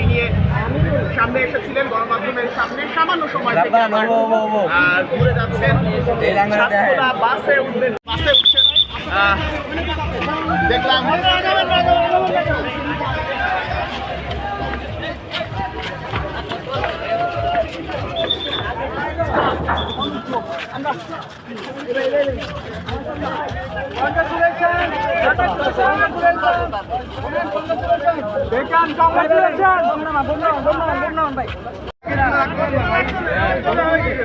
নিয়ে সামনে এসেছিলেন গণমাধ্যমের সামনে সামান্য সময় আর ঘুরে যাচ্ছেন ছাত্ররা বাসে উঠছেন দেখলাম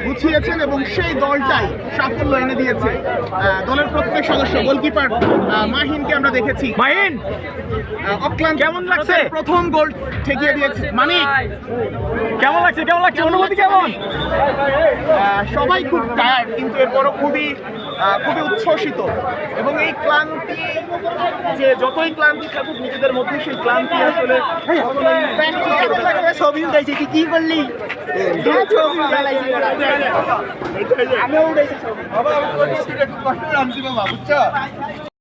গুছিয়েছেন এবং সেই দলটাই সাফল্য এনে দিয়েছে। দলের প্রত্যেক সদস্য গোলকিপার মাহিনকে আমরা দেখেছি। মাহিন অক্লান্ত কেমন লাগছে? প্রথম গোল ঠেকিয়ে দিয়েছে মানিক। কেমন লাগছে অনুভূতি কেমন? সবাই খুব টায়ার্ড কিন্তু এরপরও খুবই উচ্ছ্বসিত এবং এই ক্লান্তি যে যতই ক্লান্তি থাকুক নিজেদের মধ্যে সেই ক্লান্তি আসলে ছবি উঠাইছে কি করলি? আমিও উঠেছি ছবি।